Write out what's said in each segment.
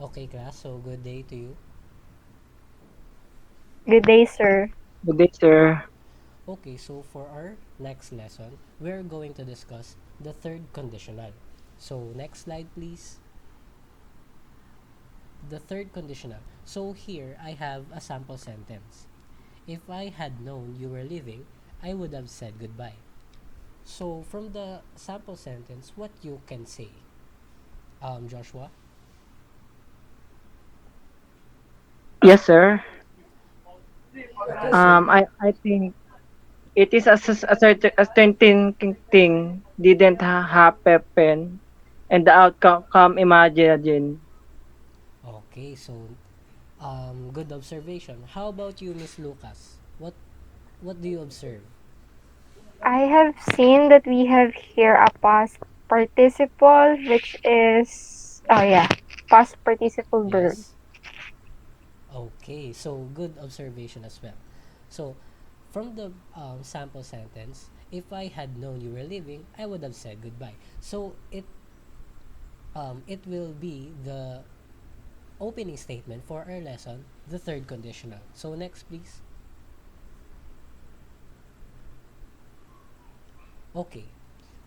Okay, class. So, good day to you. Good day, sir. Good day, sir. Okay, so for our next lesson, we're going to discuss the third conditional. So, next slide, please. The third conditional. So, here I have a sample sentence. If I had known you were leaving, I would have said goodbye. So, from the sample sentence, what you can say, Joshua? Yes, sir. Okay, so I think it is a certain thing didn't happen, and the outcome come imagine. good observation. How about you, Miss Lucas? What do you observe? I have seen that we have here a past participle, which is, past participle verb. Yes. Okay, so good observation as well. So, from the sample sentence, if I had known you were leaving, I would have said goodbye. So it will be the opening statement for our lesson, the third conditional. So next, please. Okay,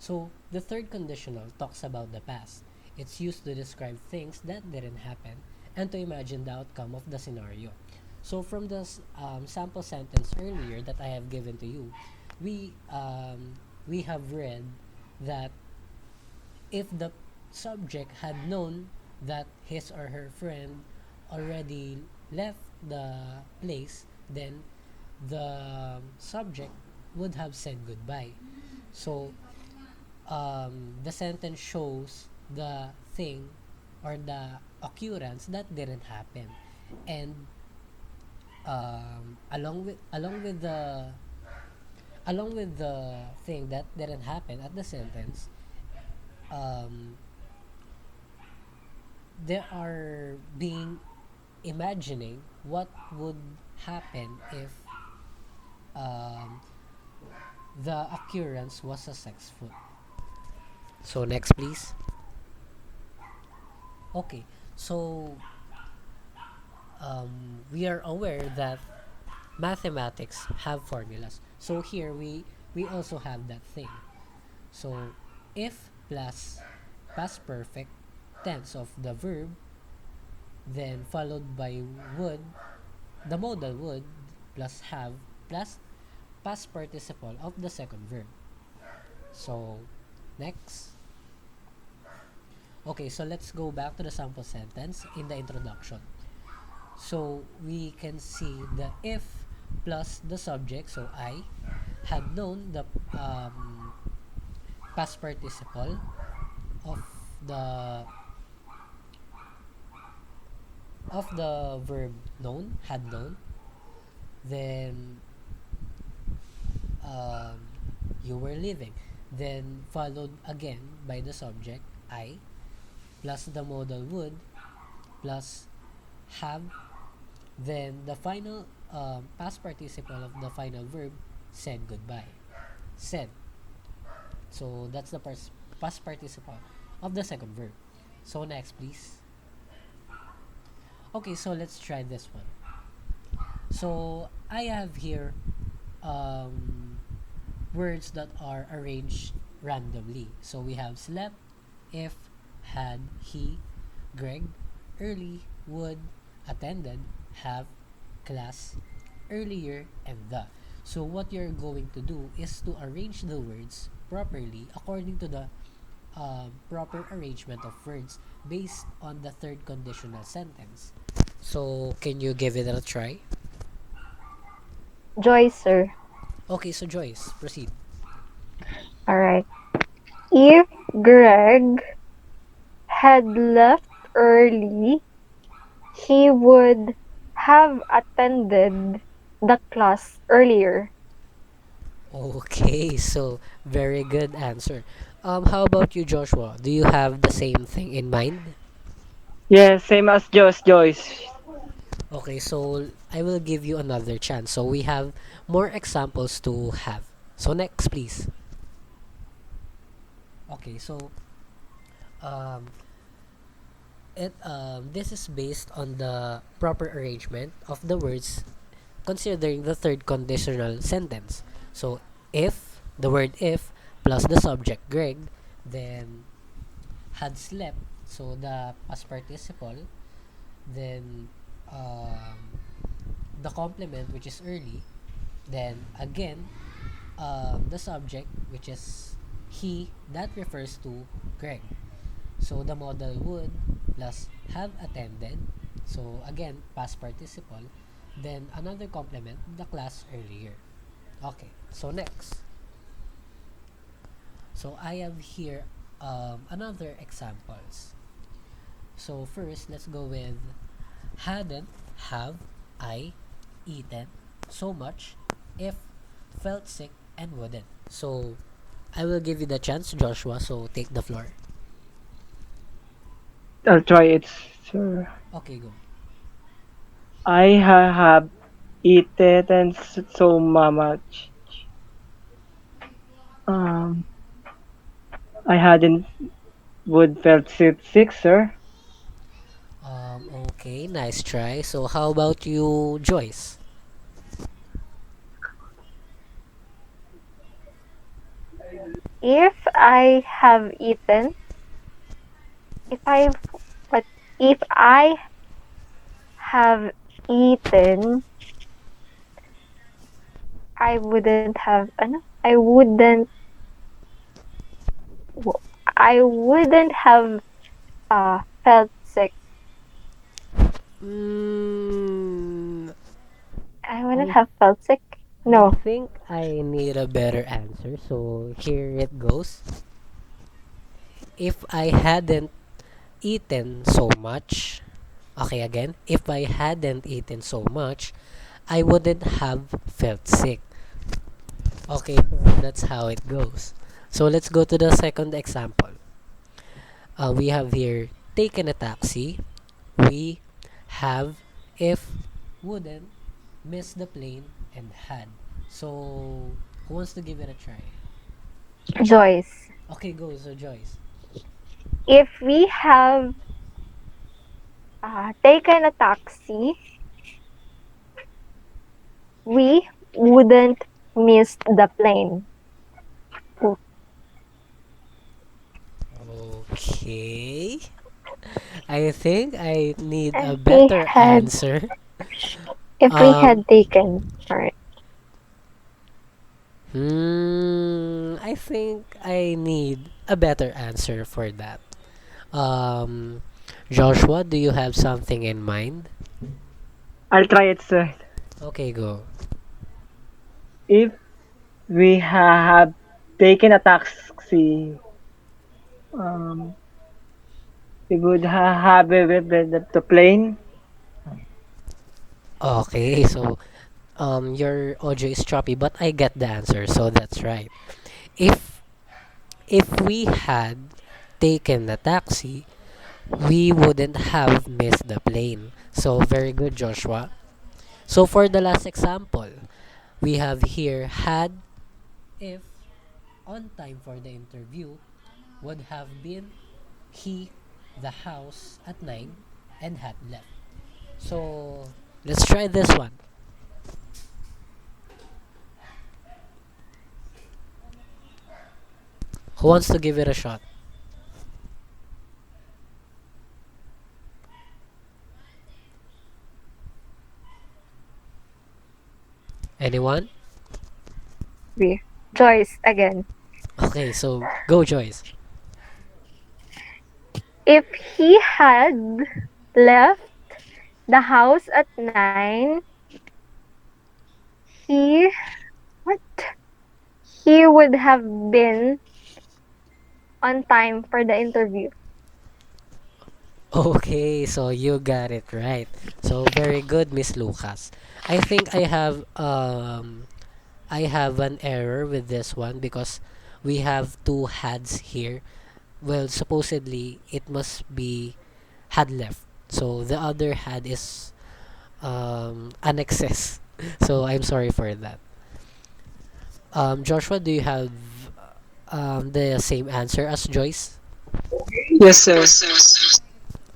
so the third conditional talks about the past. It's used to describe things that didn't happen and to imagine the outcome of the scenario. So from the sample sentence earlier that I have given to you, we we have read that if the subject had known that his or her friend already left the place, then the subject would have said goodbye. So the sentence shows the thing or the occurrence that didn't happen, and along with the thing that didn't happen at the sentence, um, they are being imagining what would happen if um, the occurrence was successful. So next, please. Okay, so we are aware that mathematics have formulas. So here we also have that thing. So if plus past perfect tense of the verb, then followed by would, the modal would plus have plus past participle of the second verb. So next. Okay, so let's go back to the sample sentence in the introduction. So we can see the if plus the subject, so I, had known the um, past participle of the verb known, had known, then um, you were living, then followed again by the subject I plus the modal would plus have, then the final past participle of the final verb, said goodbye. Said. So that's the past participle of the second verb. So next, please. Okay, so let's try this one. So I have here um, words that are arranged randomly. So we have slept, if, had, he, Greg, early, would, attended, have, class, earlier, and the. So what you're going to do is to arrange the words properly according to the proper arrangement of words based on the third conditional sentence. So can you give it a try? Joy, sir. Okay, so Joyce, proceed. All right. If Greg had left early, he would have attended the class earlier. Okay, so very good answer. How about you, Joshua? Do you have the same thing in mind? Yes, same as Joyce. Okay, so I will give you another chance. So we have more examples to have. So next, please. Okay, so um, This is based on the proper arrangement of the words considering the third conditional sentence. So if the word if plus the subject Greg, then had slept. So the past participle, then um, the complement which is early, then again the subject which is he that refers to Greg. So the model would plus have attended. So again, past participle. Then another complement, the class earlier. Okay, so next. So I have here another examples. So first, let's go with hadn't have I eaten so much if felt sick and wouldn't. So I will give you the chance, Joshua. So take the floor. I'll try it, sir. Okay, go. I have eaten so much. Um, I hadn't would felt sick, sir. Okay, nice try. So how about you, Joyce? If I have eaten, if I but if I have eaten, I wouldn't have ano? W- I wouldn't have felt sick. Mm, I wouldn't I have felt sick. I No. think I need a better answer. So here it goes. If I hadn't eaten so much, okay again. If I hadn't eaten so much, I wouldn't have felt sick. Okay, so that's how it goes. So let's go to the second example. We have here taken a taxi. We have if wouldn't miss the plane and had. So who wants to give it a try? Joyce. Okay, go. So Joyce. If we have taken a taxi, we wouldn't miss the plane. Okay. I think I need a If we better had, answer. if we Um, had taken, alright. I think I need a better answer for that. Um, Joshua, do you have something in mind? I'll try it, sir. Okay, go. If we have taken a taxi, um, we would have the plane. Okay, so your audio is choppy, but I get the answer, so that's right. If if we had taken the taxi, we wouldn't have missed the plane. So very good, Joshua. So for the last example, we have here had if on time for the interview would have been he the house at 9 and had left. So let's try this one. Who wants to give it a shot? Anyone? We. Joyce again. Okay, so go Joyce. If he had left the house at 9, he what? He would have been on time for the interview. Okay, so you got it right. So very good, Miss Lucas. I think I have an error with this one because we have two hads here. Well, supposedly it must be had left. So the other had is an excess. So I'm sorry for that. Joshua, do you have the same answer as Joyce? Yes, sir.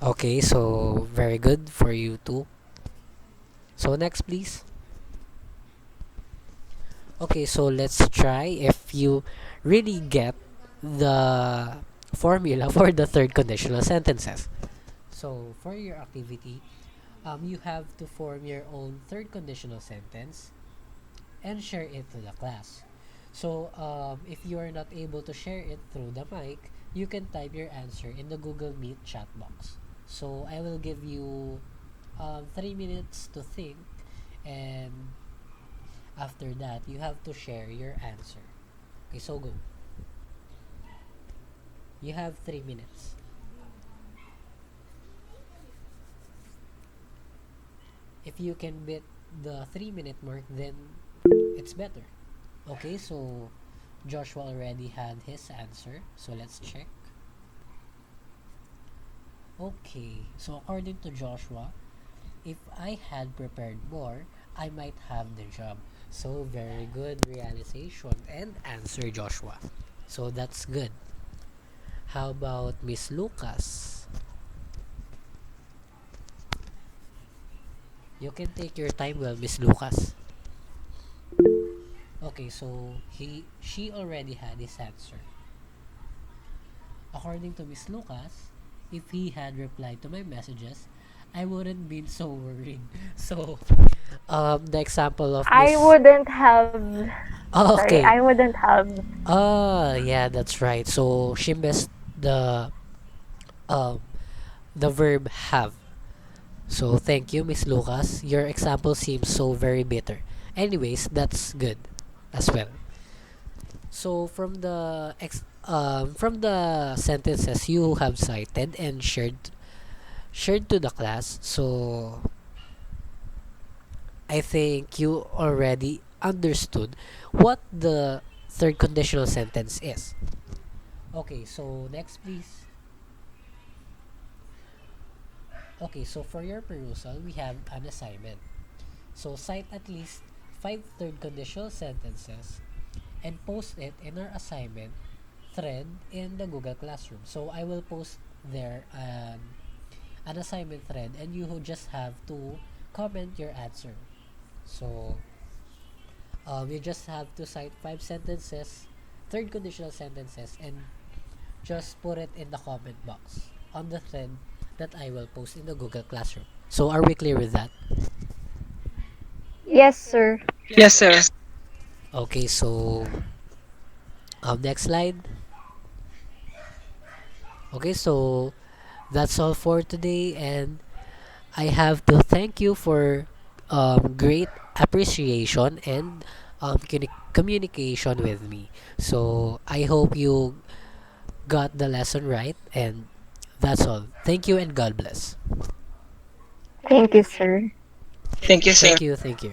Okay, so very good for you too. So next, please. Okay, so let's try if you really get the formula for the third conditional sentences. So for your activity, you have to form your own third conditional sentence and share it to the class. So if you are not able to share it through the mic, you can type your answer in the Google Meet chat box. So I will give you 3 minutes to think, and after that, you have to share your answer. Okay, so go. You have 3 minutes. If you can beat the 3 minute mark, then it's better. Okay, so Joshua already had his answer, so let's check. Okay, so according to Joshua, if I had prepared more, I might have the job. So very good realization and answer, Joshua. So that's good. How about Miss Lucas? You can take your time well, Miss Lucas. Okay, so she already had his answer. According to Miss Lucas, if he had replied to my messages, I wouldn't been so worried. So, the example of I Miss. wouldn't have. Oh, Sorry, okay. I wouldn't have. Yeah, that's right. So she missed um the verb have. So thank you, Miss Lucas. Your example seems so very bitter. Anyways, that's good as well. So from the sentences you have cited and shared to the class, so I think you already understood what the third conditional sentence is. Okay, so next please. Okay, so for your perusal, we have an assignment. So cite at least five third conditional sentences and post it in our assignment thread in the Google Classroom. So I will post there an assignment thread, and you just have to comment your answer. So you just have to cite five sentences, third conditional sentences, and just put it in the comment box on the thread that I will post in the Google Classroom. So are we clear with that? Yes, sir. Yes, sir. Okay, so next slide. Okay, so that's all for today, and I have to thank you for great appreciation and communication with me. So I hope you got the lesson right, and that's all. Thank you and God bless. Thank you, sir. Thank you, sir. Thank you, thank you.